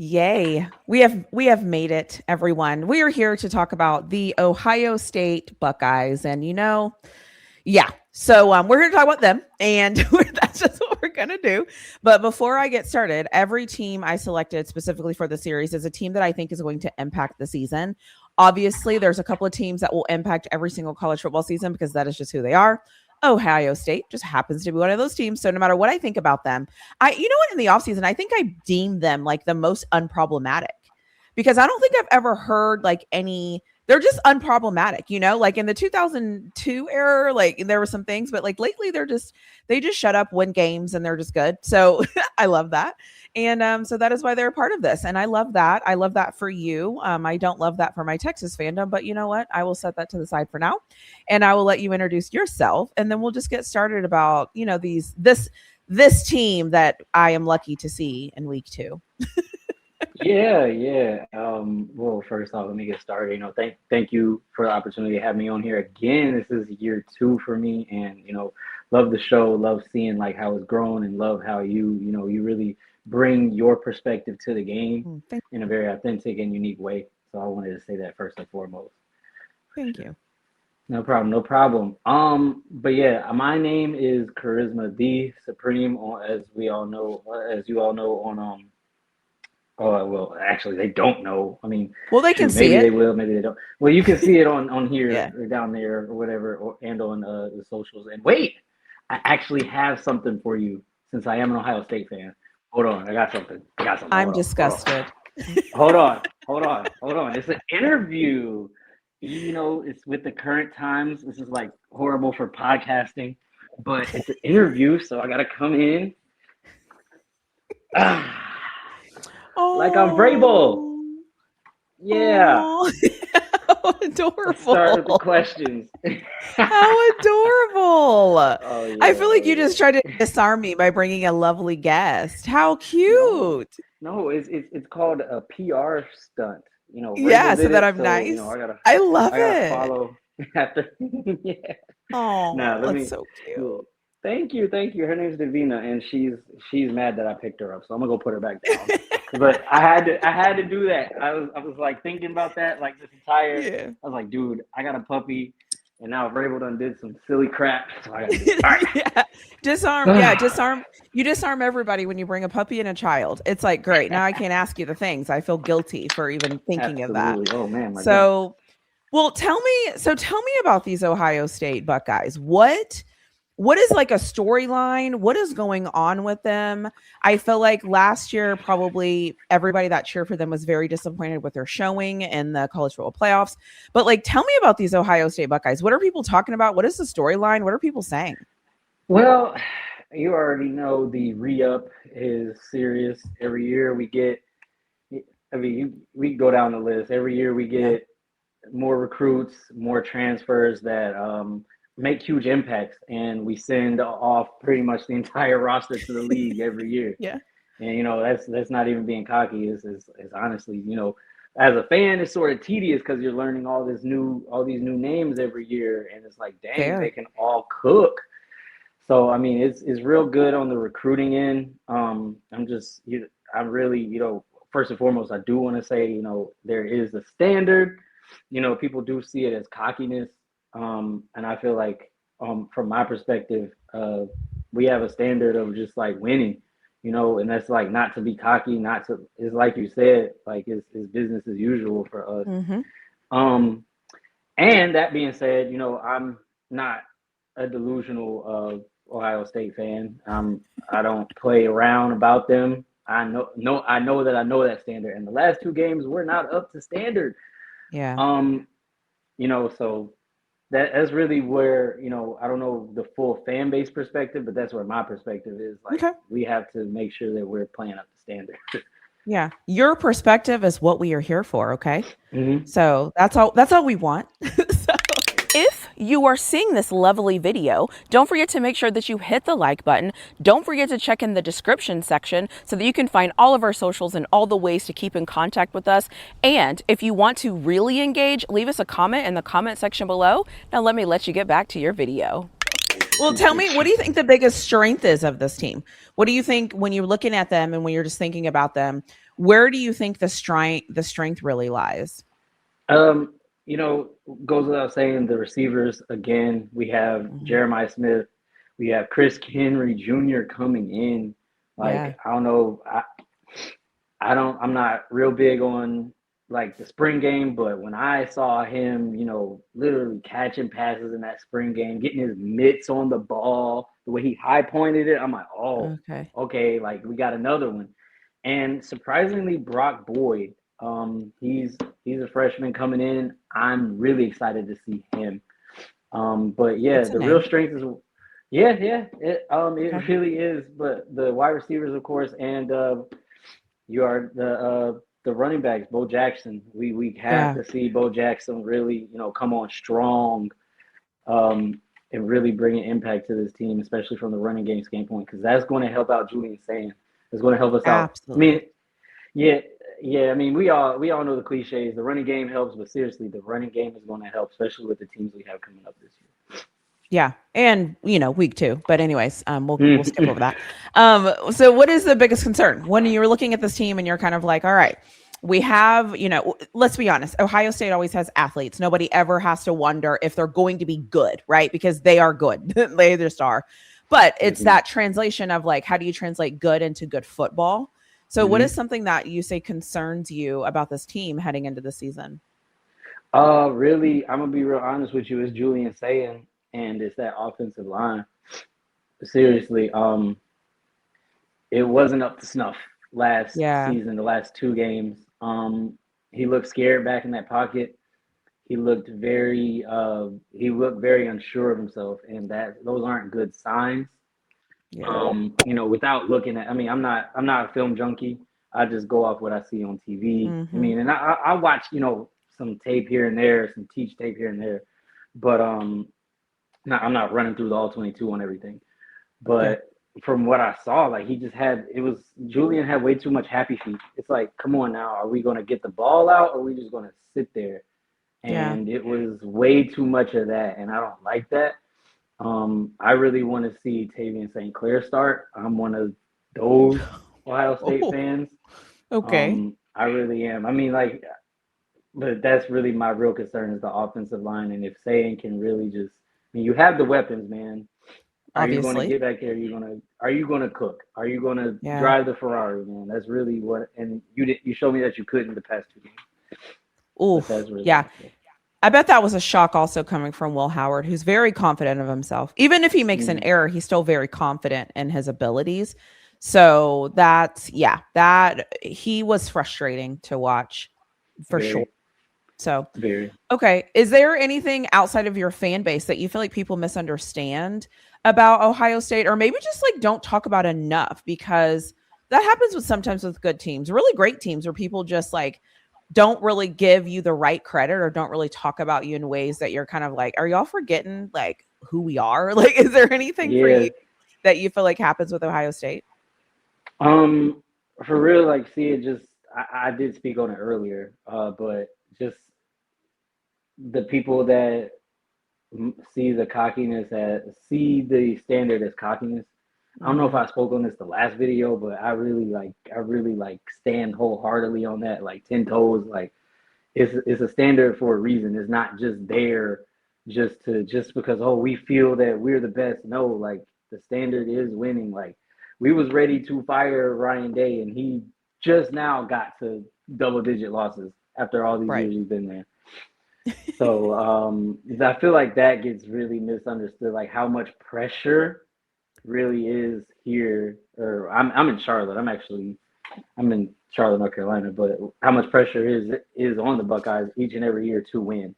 Yay. We have made it, everyone. We are here to talk about the Ohio State Buckeyes. And yeah. So we're here to talk about them, and that's just what we're gonna do. But before I get started, every team I selected specifically for the series is a team that I think is going to impact the season. Obviously, there's a couple of teams that will impact every single college football season because that is just who they are. Ohio State just happens to be one of those teams. So no matter what I think about them, in the offseason, I think I deemed them like the most unproblematic because I don't think I've ever heard like they're just unproblematic, like in the 2002 era, like there were some things, but like lately they just shut up, win games, and they're just good. So I love that. And so that is why they're a part of this. And I love that. I love that for you. I don't love that for my Texas fandom, but you know what? I will set that to the side for now. And I will let you introduce yourself. And then we'll just get started about, this team that I am lucky to see in week 2. Yeah. Well, first off, let me get started. Thank you for the opportunity to have me on here again. This is year 2 for me, and love the show, love seeing like how it's grown, and love how you really bring your perspective to the game in a very authentic and unique way. So I wanted to say that first and foremost. Thank you. No problem. But yeah, my name is Charisma the Supreme, as you all know on Oh, well, actually, they don't know. I mean, they can see it. Maybe they will, maybe they don't. Well, you can see it on here or down there or whatever, and on the socials. And wait, I actually have something for you since I am an Ohio State fan. Hold on, I got something. I'm disgusted. Hold on. It's an interview. It's with the current times. This is like horrible for podcasting, but it's an interview, so I got to come in. Like I'm Vrabel. Yeah. Oh, how adorable. Let's start with the questions. How adorable. Oh, yeah, I feel like you just tried to disarm me by bringing a lovely guest. How cute. No, it's called a PR stunt. Yeah, so that I'm nice. I love it. Follow after. Yeah. Oh, that's so cute. Thank you. Her name's Davina, and she's mad that I picked her up, so I'm gonna go put her back down. But I had to do that. I was like thinking about that like this entire. Yeah. I was like, dude, I got a puppy, and now Vrabel done did some silly crap. So I gotta all right. Yeah, disarm. You disarm everybody when you bring a puppy and a child. It's like great. Now I can't ask you the things. I feel guilty for even thinking of that. Oh man. So, well, tell me about these Ohio State Buckeyes. What is like a storyline? What is going on with them? I feel like last year, probably everybody that cheered for them was very disappointed with their showing in the college football playoffs. But like, tell me about these Ohio State Buckeyes. What are people talking about? What is the storyline? What are people saying? Well, you already know the re-up is serious. Every year we get, we go down the list. Every year we get more recruits, more transfers that make huge impacts, and we send off pretty much the entire roster to the league every year. Yeah. And that's not even being cocky. It's honestly, as a fan, it's sort of tedious because you're learning all these new names every year, and it's like, dang, they can all cook. So I mean, it's real good on the recruiting end. I'm really, first and foremost, I do want to say, there is a standard. People do see it as cockiness. And I feel like, from my perspective, we have a standard of just like winning, and that's like not to be cocky, it's like you said, like it's business as usual for us. Mm-hmm. And that being said, I'm not a delusional Ohio State fan. I don't play around about them. I know that standard, and the last 2 games we're not up to standard. Yeah. So that's really where, I don't know the full fan base perspective, but that's where my perspective is. Like, we have to make sure that we're playing up to standard. Yeah. Your perspective is what we are here for. Okay. Mm-hmm. So that's all we want. If you are seeing this lovely video, don't forget to make sure that you hit the like button. Don't forget to check in the description section so that you can find all of our socials and all the ways to keep in contact with us. And if you want to really engage, leave us a comment in the comment section below. Now let me let you get back to your video. Well, tell me, what do you think the biggest strength is of this team? What do you think when you're looking at them and when you're just thinking about them? Where do you think the strength really lies? Um, goes without saying, the receivers again. We have Mhm. Jeremiah Smith, we have Chris Henry Jr. coming in. Yeah. Like I don't know, I'm not real big on like the spring game, but when I saw him, literally catching passes in that spring game, getting his mitts on the ball, the way he high pointed it, I'm like, oh, Okay. okay, like we got another one. And surprisingly, Brock Boyd, he's a freshman coming in. I'm really excited to see him. But yeah, It's a the real name. strength is, yeah, Okay. it really is. But the wide receivers, of course, and you are the running backs, Bo Jackson. We have Yeah. to see Bo Jackson really, come on strong, and really bring an impact to this team, especially from the running game standpoint, because that's going to help out Julian Sayin. It's going to help us out. I Absolutely. mean, yeah, yeah. I mean, we all know the cliches. The running game helps, but seriously, the running game is going to help, especially with the teams we have coming up this Yeah. And week 2. But anyways, we'll skip year. over that. So what is the biggest concern when you're looking at this team and you're kind of like, all right, we have, let's be honest, Ohio State always has athletes. Nobody ever has to wonder if they're going to be good, right? Because they are good. They just are. But it's Mhm. that translation of like, how do you translate good into good football? So what is Mhm. something that you say concerns you about this team heading into the season? Really, I'm gonna be real honest with you. It's Julian Sayin, and it's that offensive line. Seriously, it wasn't up to snuff last Yeah. season. The last two games, he looked scared back in that pocket. He looked very unsure of himself, and that those aren't good signs. Yeah. Without looking at, I mean, I'm not a film junkie. I just go off what I see on TV. I Mm-hmm. mean, and I watch, some tape here and there, some teach tape here and there, but I'm not running through the all 22 on everything. Yeah. But from what I saw, like Julian had way too much happy feet. It's like, come on now, are we gonna get the ball out, or are we just gonna sit there? Yeah. And it was way too much of that, and I don't like that. I really want to see Tavian St. Clair start. I'm one of those Ohio State Oh, fans. okay. I really am. I mean, like, but that's really my real concern is the offensive line, and if Sayin can really just, I mean, you have the weapons, man. Are you going to Obviously. get back there? Are you going to cook? Are you going to Yeah. drive the Ferrari, man? That's really what. And you showed me that you could in the past two games, but that's Oof. really Yeah. what I feel. I bet that was a shock also coming from Will Howard, who's very confident of himself. Even if he makes an Mm, error, he's still very confident in his abilities. So that he was frustrating to watch for sure. very, So, very. okay. Is there anything outside of your fan base that you feel like people misunderstand about Ohio State or maybe just like don't talk about enough? Because that happens with sometimes with good teams, really great teams where people just like don't really give you the right credit or don't really talk about you in ways that you're kind of like, are y'all forgetting like who we are? Like, is there anything for Yeah. you that you feel like happens with Ohio State? Um, for real, like, see, it just, I did speak on it earlier, but just the people that see the standard as cockiness. I don't know if Mm-hmm. I spoke on this the last video, but I really like stand wholeheartedly on that, like 10 toes. Like it's a standard for a reason. It's not just there just because we feel that we're the best. No, like the standard is winning. Like we was ready to fire Ryan Day, and he just now got to double digit losses after all these Right. years he's been there. So I feel like that gets really misunderstood, like how much pressure really is here. Or I'm in Charlotte. I'm in Charlotte, North Carolina, but how much pressure is on the Buckeyes each and every year to win.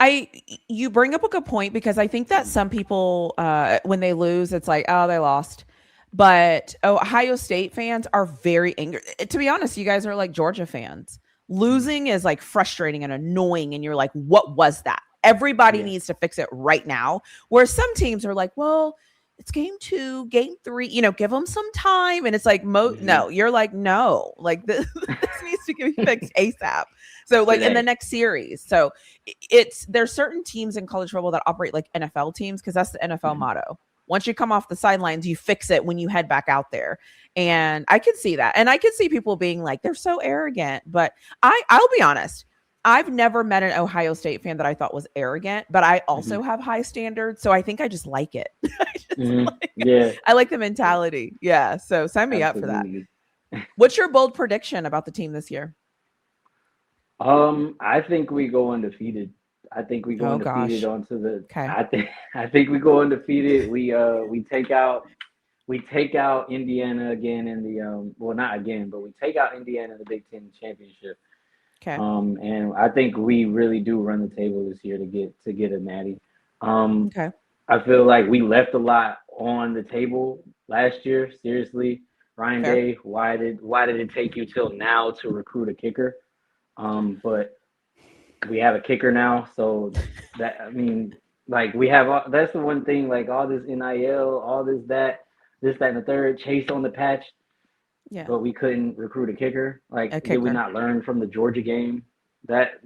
I You bring up a good point because I think that some people when they lose it's like, oh, they lost. But Ohio State fans are very angry. To be honest, you guys are like Georgia fans. Losing is like frustrating and annoying and you're like, what was that? Everybody Yeah, needs to fix it right now. Where some teams are like, well, it's game 2, game 3, give them some time. And it's like, Mm-hmm. no, you're like, no, like this, this needs to be fixed ASAP. So like in the Today. next series. So there's certain teams in college football that operate like NFL teams because that's the NFL Mm-hmm. motto. Once you come off the sidelines, you fix it when you head back out there. And I could see that. And I could see people being like, they're so arrogant. But I'll be honest. I've never met an Ohio State fan that I thought was arrogant, but I Mm-hmm. also have high standards. So I think I just like it. Mm-hmm. Yeah, I like the mentality. Yeah. So sign me up for that. absolutely. What's your bold prediction about the team this year? I think we go undefeated. I think we go Oh undefeated gosh. onto the. Okay. I think we go undefeated. We take out Indiana again in the well, not again, but we take out Indiana in the Big Ten championship. Okay. And I think we really do run the table this year to get a natty. Um, Okay. I feel like we left a lot on the table last year. Seriously, Ryan Fair. Day, why did it take you till now to recruit a kicker? But we have a kicker now, so that I mean, like we have that's the one thing. Like all this NIL, all this that and the third chase on the patch, Yeah. but we couldn't recruit a kicker. Like, A did we kicker. not learn from the Georgia game? That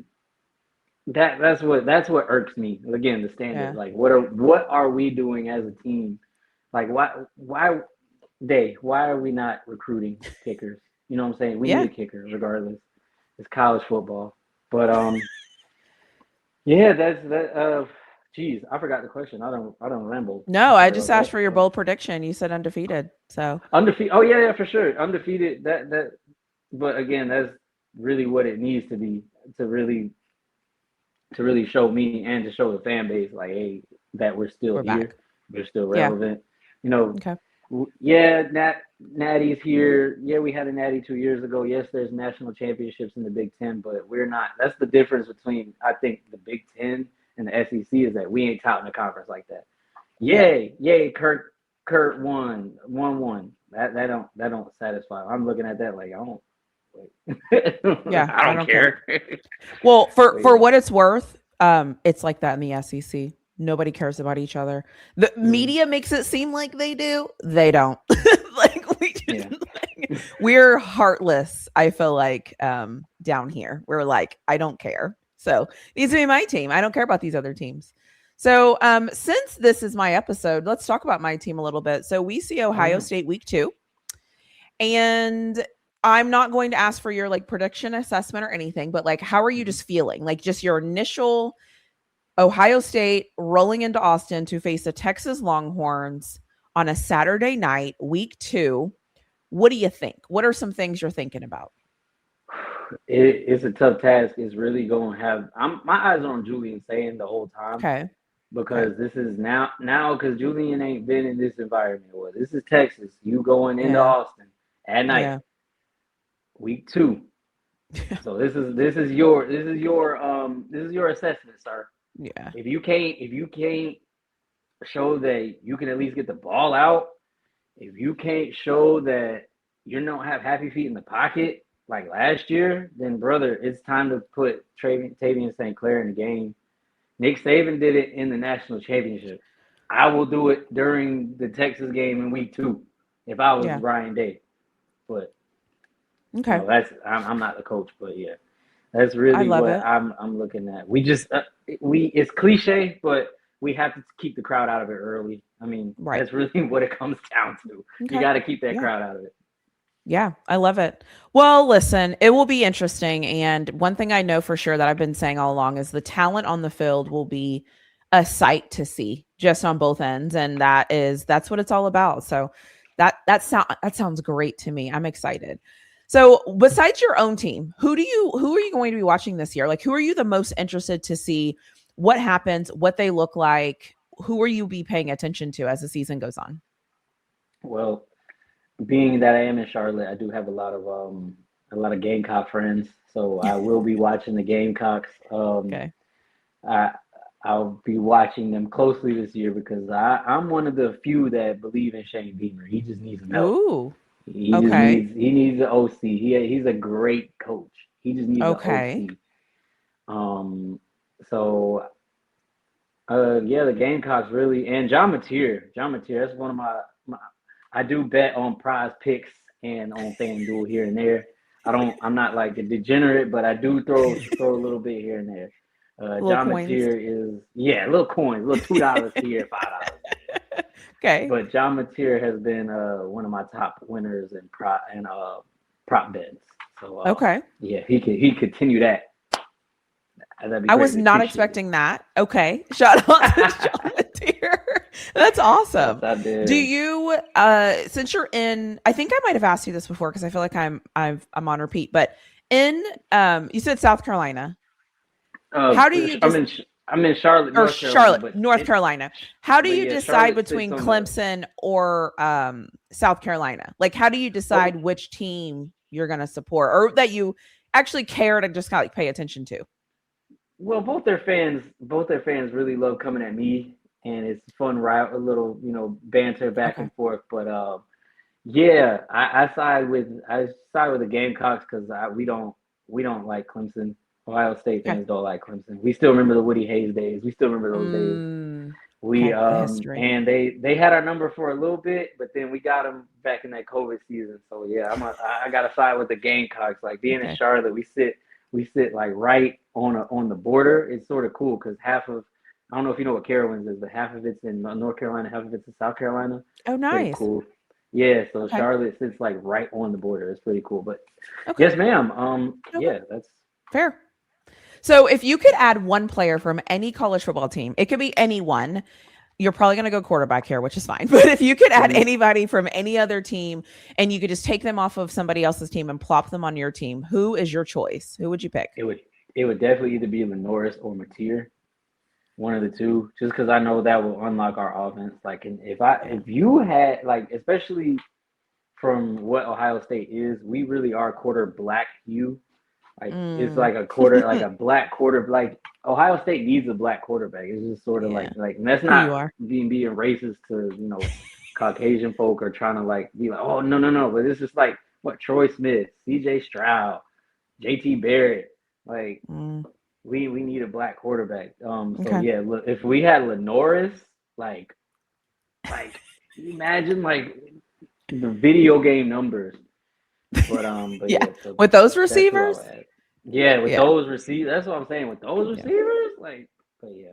that's what irks me. Again, the standard. Yeah. Like, what are we doing as a team? Like, why are we not recruiting kickers? You know what I'm saying? We need Yeah. a kicker regardless. It's college football, but yeah, that's that. Geez, I forgot the question. I don't ramble No, I for just asked for your basketball. bold prediction. You said undefeated. So Undefeated. Oh yeah, yeah, for sure. Undefeated. That. But again, that's really what it needs to be to really to really show me and to show the fan base like, hey, that we're still we're here, back. we're still Yeah. relevant. You know, Okay. yeah, Natty's here. Yeah, we had a Natty 2 years ago. Yes, there's national championships in the Big Ten, but we're not. That's the difference between I think the Big Ten and the SEC is that we ain't touting a conference like that. Yeah. Yay, yay, Kurt won. That don't satisfy. I'm looking at that like I don't. Yeah. I I don't don't care. care. Well, for But for yeah. what it's worth, it's like that in the SEC. Nobody cares about each other. The Mhm. media makes it seem like they do. They don't. Like Yeah. we're heartless. I feel like down here, we're like, I don't care. So it needs to be my team. I don't care about these other teams. So since this is my episode, let's talk about my team a little bit. So we see Oh Ohio yeah. State week 2, and I'm not going to ask for your like prediction assessment or anything, but like, how are you Mhm. just feeling? Like, just your initial Ohio State rolling into Austin to face the Texas Longhorns on a Saturday night, week 2. What do you think? What are some things you're thinking about? It's a tough task. It's really going to have. My eyes are on Julian Sayin the whole time Okay. Okay. because this is now because Julian ain't been in this environment. Well, this is Texas. You going into Yeah. Austin at night, Yeah. week 2. So this is your assessment, sir. Yeah. If you can't show that you can at least get the ball out, if you can't show that you don't have happy feet in the pocket like last year, then brother, it's time to put Tavian St. Clair in the game. Nick Saban did it in the national championship. I will do it during the Texas game in week 2 if I was Yeah. Ryan Day. But Okay. I'm not the coach, but yeah, that's I really love what it. I'm looking at. We just it's cliche, but we have to keep the crowd out of it early. I mean, Right. that's really what it comes down to. You Okay. got to keep that Yeah. crowd out of it. Yeah, I love it. Well, listen, it will be interesting. And one thing I know for sure that I've been saying all along is the talent on the field will be a sight to see just on both ends. And that's what it's all about. So that sounds great to me. I'm excited. So besides your own team, who are you going to be watching this year? Like, who are you the most interested to see what happens, what they look like? Who are you be paying attention to as the season goes on? Well, being that I am in Charlotte, I do have a lot of Gamecock friends, so I will be watching the Gamecocks. Okay. I I'll be watching them closely this year because I'm one of the few that believe in Shane Beamer. He just needs some help. Ooh. He just Okay. needs an OC. He's a great coach. He just needs an Okay. OC. Um, so Yeah, the Gamecocks really, and John Mateer. That's one of my. I do bet on Prize Picks and on FanDuel here and there. I'm not like a degenerate, but I do throw a little bit here and there. Little John coins. Mateer is little coins, little $2 here, $5. Okay. But John Mateer has been one of my top winners in prop bets. So Okay. yeah, he continue that. I was not expecting that. Okay. Shout out to John Mateer. That's awesome. Yes, I did. Do you since you're in, I think I might have asked you this before because I feel like I'm on repeat, but in you said South Carolina. How do you I'm in Charlotte, North Carolina. How do you decide between Clemson or South Carolina? Like, how do you decide which team you're going to support, or that you actually care to just kind of like pay attention to? Well, both their fans really love coming at me, and it's fun, a little banter back and forth. But yeah, I side with the Gamecocks because we don't like Clemson. Ohio State fans don't like Clemson. We still remember the Woody Hayes days. We still remember those days. We and they had our number for a little bit, but then we got them back in that COVID season. So yeah, I got to side with the Gamecocks. Like being in Charlotte, we sit like right on the border. It's sort of cool because I don't know if you know what Carowinds is, but half of it's in North Carolina, half of it's in South Carolina. Oh, nice. Pretty cool. Yeah, so Charlotte sits like right on the border. It's pretty cool. But yes, ma'am. Yeah, that's fair. So if you could add one player from any college football team, it could be anyone. You're probably going to go quarterback here, which is fine. But if you could add anybody from any other team and you could just take them off of somebody else's team and plop them on your team, who is your choice? Who would you pick? It would definitely either be Lenoris or Mateer, one of the two, just because I know that will unlock our offense. Like, and if you had, like, especially from what Ohio State is, we really are quarter black hue. Like it's like a quarter, like a black quarter. Like Ohio State needs a black quarterback. It's just sort of like, and that's not being racist to Caucasian folk or trying to like be like, oh no, but it's just like what Troy Smith, C.J. Stroud, J.T. Barrett, like we need a black quarterback. So yeah, look, if we had Lenoris, like imagine like the video game numbers. But yeah, so with those receivers, those receivers. That's what I'm saying. With those receivers, but yeah.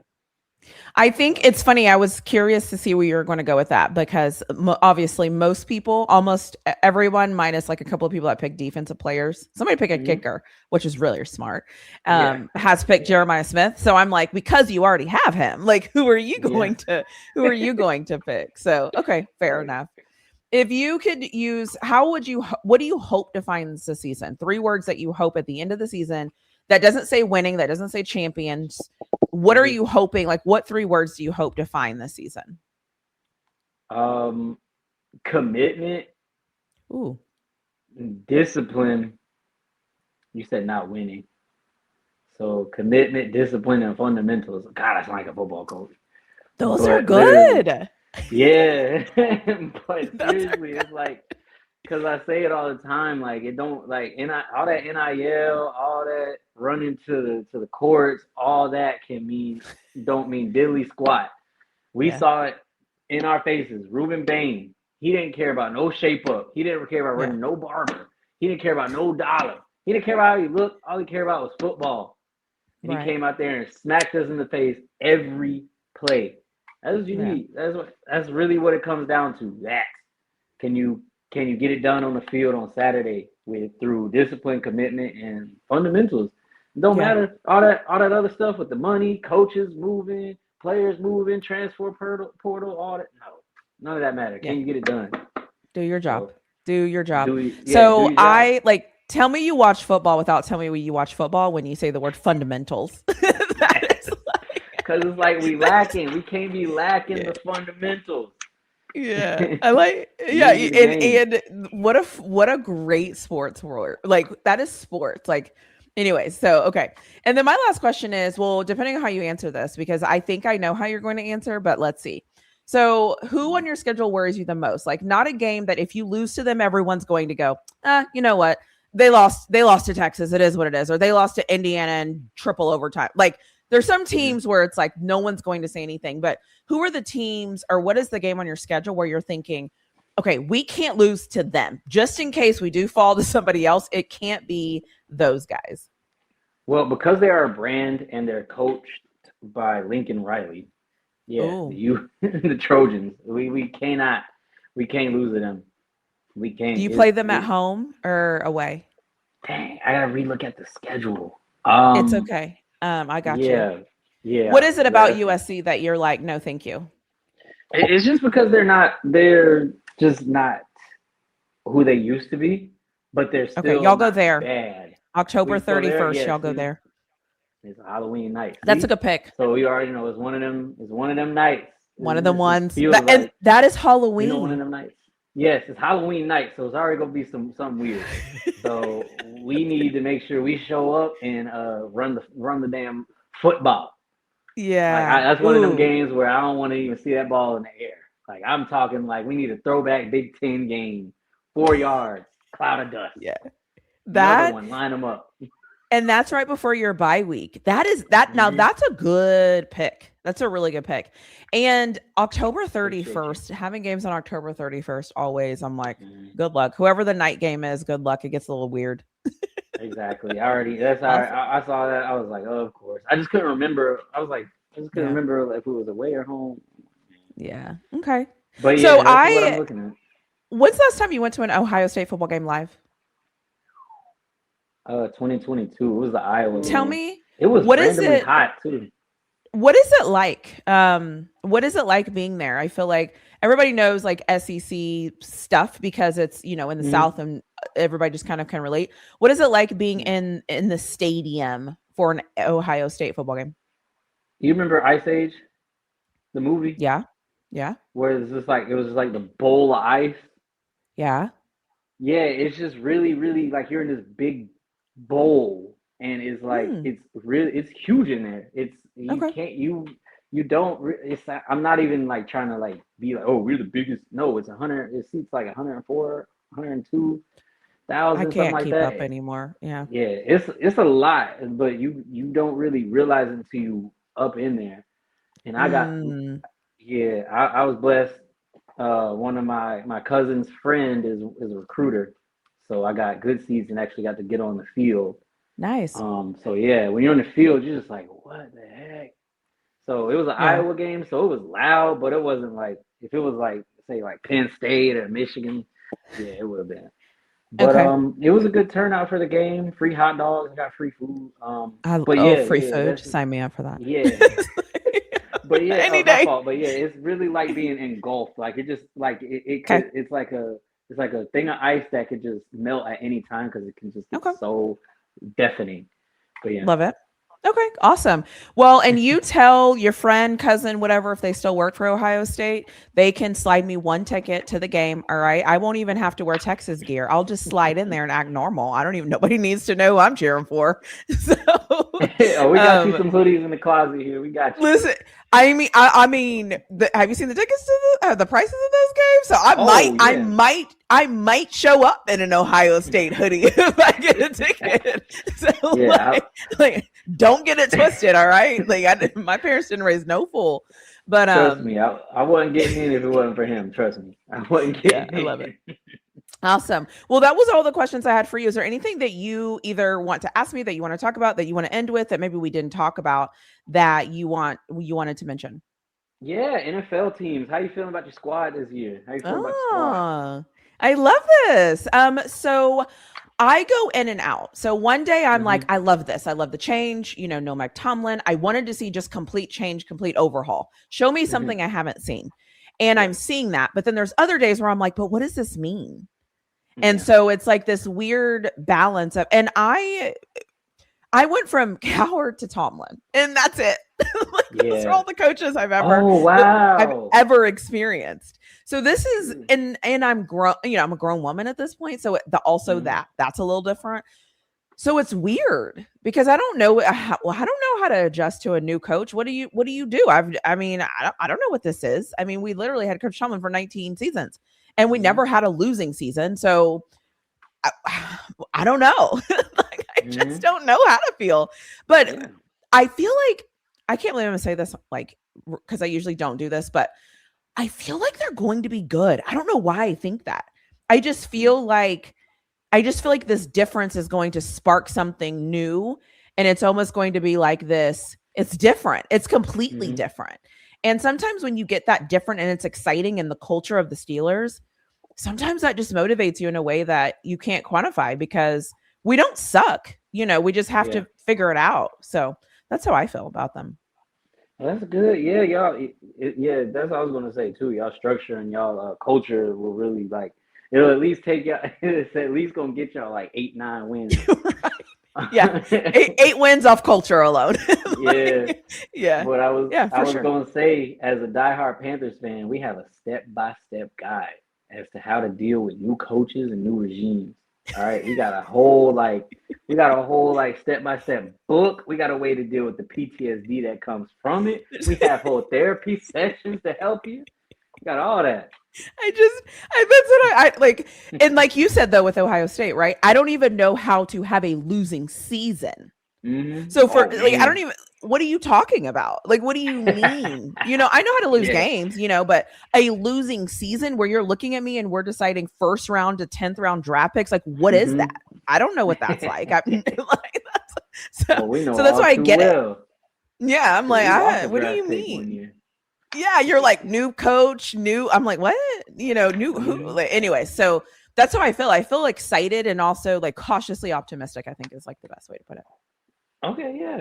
I think it's funny. I was curious to see where you were going to go with that because obviously most people, almost everyone, minus like a couple of people that pick defensive players, somebody pick a kicker, which is really smart, has picked Jeremiah Smith. So I'm like, because you already have him, like, who are you going to pick? So, okay, fair enough. If you could use, what do you hope to find this season? 3 words that you hope at the end of the season that doesn't say winning, that doesn't say champions. What are you hoping? Like, what 3 words do you hope to find this season? Commitment. Ooh. Discipline. You said not winning. So commitment, discipline, and fundamentals. God, I sound like a football coach. Those are good. Yeah, but seriously, it's like, because I say it all the time, like it don't like all that NIL, all that running to the courts, all that don't mean diddly squat. We saw it in our faces. Reuben Bain, he didn't care about no shape up. He didn't care about running no barber. He didn't care about no dollar. He didn't care about how he looked. All he cared about was football. And he came out there and smacked us in the face every play. That's what you need. That's really what it comes down to. That can you get it done on the field on Saturday through discipline, commitment, and fundamentals. It don't matter all that other stuff with the money, coaches moving, players moving, transfer portal, all that. No, none of that matters. Can you get it done? Do your job. Do your job. Do your job. I like. Tell me you watch football without telling me you watch football when you say the word fundamentals. That is because it's like we lacking. We can't be lacking the fundamentals. Yeah, I like. Yeah, and what a great sports world. Like that is sports. Like, anyways. So okay, and then my last question is, well, depending on how you answer this, because I think I know how you're going to answer, but let's see. So, who on your schedule worries you the most? Like, not a game that if you lose to them, everyone's going to go, you know what? They lost to Texas. It is what it is. Or they lost to Indiana in triple overtime. Like, There's some teams where it's like no one's going to say anything, but who are the teams or what is the game on your schedule where you're thinking, okay, we can't lose to them just in case we do fall to somebody else. It can't be those guys. Well, because they are a brand and they're coached by Lincoln Riley. Yeah, the Trojans. We can't lose to them. We can't. Do you play them at home or away? Dang, I gotta relook at the schedule. It's okay. I got you. Yeah. What is it about USC that you're like, no, thank you? It's just because they're just not who they used to be, but they're still okay. Y'all go there. Bad. October 31st. Yes, y'all go there. It's a Halloween night. That's a good pick. So we already know it's one of them. It's one of them nights. One of them ones. And that is Halloween. You know, one of them nights. Yes, it's Halloween night, so it's already gonna be something weird. So we need to make sure we show up and run the damn football. Yeah, that's one of them games where I don't want to even see that ball in the air. Like I'm talking like we need a throwback Big Ten game, 4 yards, cloud of dust. Yeah, another one, line them up. And that's right before your bye week. Now that's a good pick. That's a really good pick. And October 31st, having games on October 31st, always, I'm like, good luck. Whoever the night game is, good luck. It gets a little weird. Exactly. That's how I saw that. I was like, oh, of course. I just couldn't remember. I just couldn't remember if it was away or home. Yeah. Okay. But yeah, so that's what I'm looking at. When's the last time you went to an Ohio State football game live? 2022. It was the Iowa Tell game. Me. It was randomly hot too. What is it like? What is it like being there? I feel like everybody knows like SEC stuff because it's, in the South and everybody just kind of can relate. What is it like being in the stadium for an Ohio State football game? You remember Ice Age, the movie? Yeah. Yeah. Where it was just like the bowl of ice. Yeah. Yeah, it's just really, really like you're in this big bowl and it's like it's huge in there. I'm not even like trying to like be like, oh, we're the biggest. No, it seats like 104, 102,000. I can't keep up anymore. Yeah. Yeah, it's a lot, but you don't really realize it until you up in there. And I got I was blessed. One of my cousin's friend is a recruiter. So I got good seats and actually got to get on the field. Nice. So yeah, when you're on the field, you're just like, what the heck? So it was an Iowa game, so it was loud, but it wasn't like if it was like say like Penn State or Michigan, yeah, it would have been. But it was a good turnout for the game. Free hot dogs, got free food. Free food. Sign me up for that. Yeah. But yeah, any day. But yeah, it's really like being engulfed. Like it just like it's like a thing of ice that could just melt at any time because it can just get so deafening. But yeah, love it. Okay, awesome. Well, and you tell your friend, cousin, whatever, if they still work for Ohio State, they can slide me one ticket to the game. All right. I won't even have to wear Texas gear. I'll just slide in there and act normal. Nobody needs to know who I'm cheering for. So we got you some hoodies in the closet here. We got you. Listen, have you seen the tickets to the prices of those games? So I might show up in an Ohio State hoodie if I get a ticket. So don't get it twisted, all right? Like my parents didn't raise no fool. But trust me, I wasn't getting in if it wasn't for him. Trust me, I wasn't getting in. I love it. Awesome. Well, that was all the questions I had for you. Is there anything that you either want to ask me, that you want to talk about, that you want to end with, that maybe we didn't talk about, that you wanted to mention? Yeah, NFL teams. How you feeling about your squad this year? How you feeling about your squad? I love this. So I go in and out. So one day I'm like, I love this. I love the change. No Mike Tomlin. I wanted to see just complete change, complete overhaul. Show me something I haven't seen. And I'm seeing that. But then there's other days where I'm like, but what does this mean? And so it's like this weird balance of, and I went from Coward to Tomlin, and that's it. Those are all the coaches I've ever experienced. So this is, and I'm grown, I'm a grown woman at this point. So that's a little different. So it's weird because I don't know how to adjust to a new coach. What do you do? I don't know what this is. I mean, we literally had Coach Tomlin for 19 seasons. And we never had a losing season. So I don't know. I just don't know how to feel. But I feel like I can't believe I'm gonna say this, like, because I usually don't do this, but I feel like they're going to be good. I don't know why I think that. I just feel like this difference is going to spark something new, and it's almost going to be like this. It's different. It's completely different. And sometimes when you get that different and it's exciting in the culture of the Steelers, sometimes that just motivates you in a way that you can't quantify because we don't suck. We just have to figure it out. So that's how I feel about them. That's good. Yeah, y'all. That's what I was gonna say too. Y'all structure and y'all culture will really it'll at least take y'all. It's at least gonna get y'all like 8-9 wins. Right. Yeah, eight wins off culture alone. Yeah. But I was gonna say, as a diehard Panthers fan, we have a step-by-step guide as to how to deal with new coaches and new regimes. All right, we got a whole step-by-step book. We got a way to deal with the PTSD that comes from it. We have whole therapy sessions to help you. We got all that. That's what I like. And like you said, though, with Ohio State, right? I don't even know how to have a losing season. So I don't even, what are you talking about? Like, what do you mean? I know how to lose games, but a losing season where you're looking at me and we're deciding 1st round to 10th round draft picks. Like, what is that? I don't know what that's like. So that's why I get it. Yeah. I'm like, what do you mean? Yeah. You're like new coach, I'm like, what? New who? Anyway. So that's how I feel. I feel excited and also like cautiously optimistic, I think is like the best way to put it. Okay, yeah.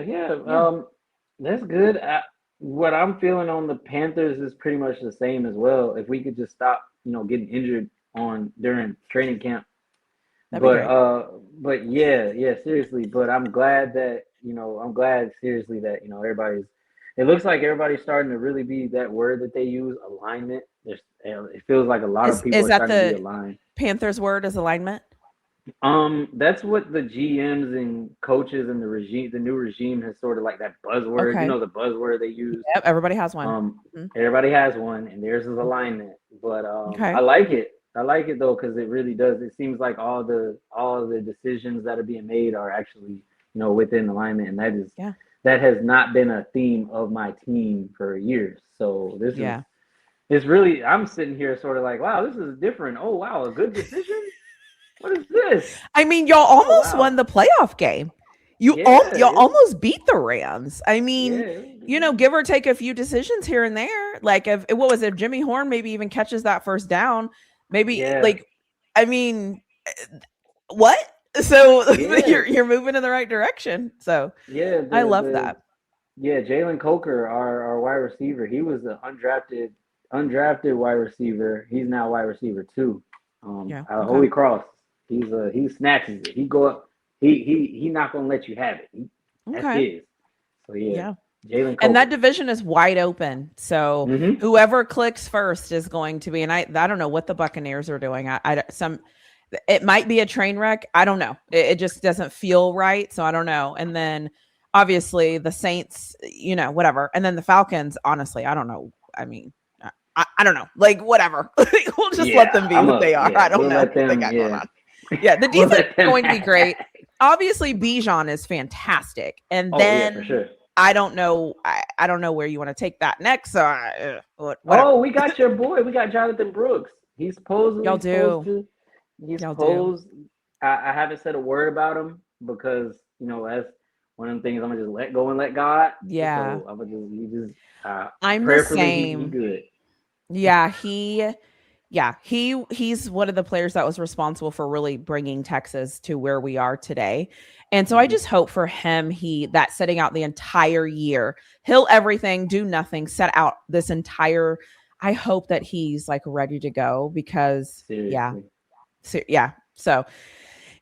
That's good. What I'm feeling on the Panthers is pretty much the same as well. If we could just stop, getting injured during training camp. But yeah, seriously. But I'm glad that seriously that everybody's. It looks like everybody's starting to really be that word that they use, alignment. It feels like a lot of people are starting to be aligned. Panthers word is alignment. That's what the GMs and coaches and the new regime has sort of like that buzzword. Okay. The buzzword they use. Yep, everybody has one. Everybody has one, and theirs is alignment. But I like it. I like it though because it really does. It seems like all the decisions that are being made are actually within alignment, and that has not been a theme of my team for years. So this is. It's really. I'm sitting here sort of like, wow, this is different. Oh wow, a good decision. What is this? I mean, y'all almost won the playoff game. Y'all almost beat the Rams. I mean, give or take a few decisions here and there. Like, if Jimmy Horn maybe even catches that 1st down, maybe I mean, what? So you're moving in the right direction. So I love that. Yeah, Jalen Coker, our wide receiver, he was an undrafted wide receiver. He's now wide receiver 2. Holy Cross. He snatches it. He go up. He not gonna let you have it. That's his. So Jalen Coker. And that division is wide open. So whoever clicks first is going to be. And I don't know what the Buccaneers are doing. It might be a train wreck. I don't know. It just doesn't feel right. So I don't know. And then obviously the Saints, whatever. And then the Falcons. Honestly, I don't know. I mean. I don't know. Like, whatever. We'll just let them be what they are. I don't know what they got going on. Yeah, the defense is going to be great. Obviously, Bijan is fantastic. And then for sure. I don't know. I don't know where you want to take that next. So, we got your boy. We got Jonathan Brooks. He's supposedly I haven't said a word about him because that's one of the things I'm gonna just let go and let God. Yeah. So I'm I'm the same. He's good. Yeah, he's one of the players that was responsible for really bringing Texas to where we are today. And so I just hope for him, that setting out the entire year, he'll everything, do nothing, set out this entire, I hope that he's like ready to go because So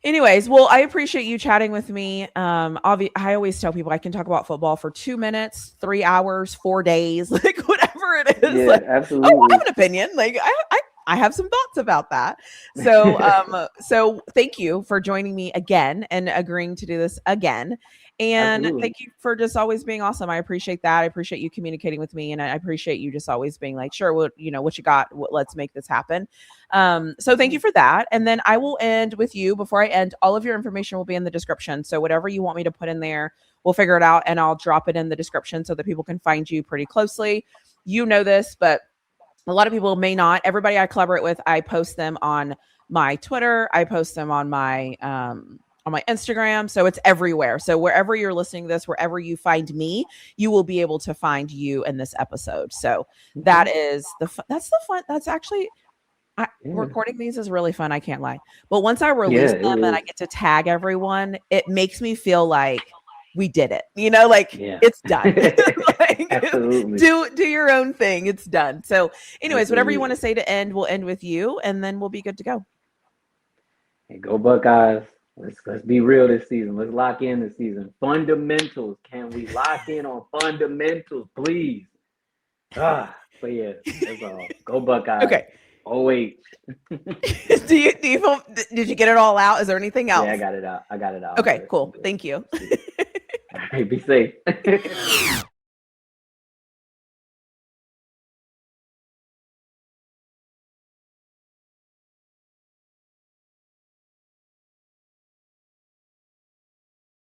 anyways, well, I appreciate you chatting with me. I always tell people I can talk about football for 2 minutes, 3 hours, 4 days, like whatever it is. Yeah, like, absolutely. I have an opinion. Like I have some thoughts about that. So, so thank you for joining me again and agreeing to do this again. And Absolutely. thank you for just always being awesome. I appreciate that. I appreciate you communicating with me, and I appreciate you just always being like, sure, what you got, let's make this happen. So thank you for that. And then I will end with you. Before I end, all of your information will be in the description. So whatever you want me to put in there, we'll figure it out, and I'll drop it in the description so that people can find you pretty closely. You know this, but a lot of people may not. Everybody I collaborate with, I post them on my Twitter. I post them on my Instagram. So it's everywhere. So wherever you're listening to this, wherever you find me, you will be able to find you in this episode. So that is that's the fun. That's actually recording these is really fun. I can't lie. But once I release them and I get to tag everyone, it makes me feel like we did it, it's done. Like, absolutely. Do your own thing. It's done. So anyways, whatever you want to say to end, we'll end with you, and then we'll be good to go. Hey, go Buckeyes. Let's be real this season. Let's lock in this season. Fundamentals. Can we lock in on fundamentals, please? But yeah, that's all. Go Buckeyes. Okay. Oh wait. Do you feel? Did you get it all out? Is there anything else? Yeah, I got it out. Okay, cool. Thank you. All right, be safe.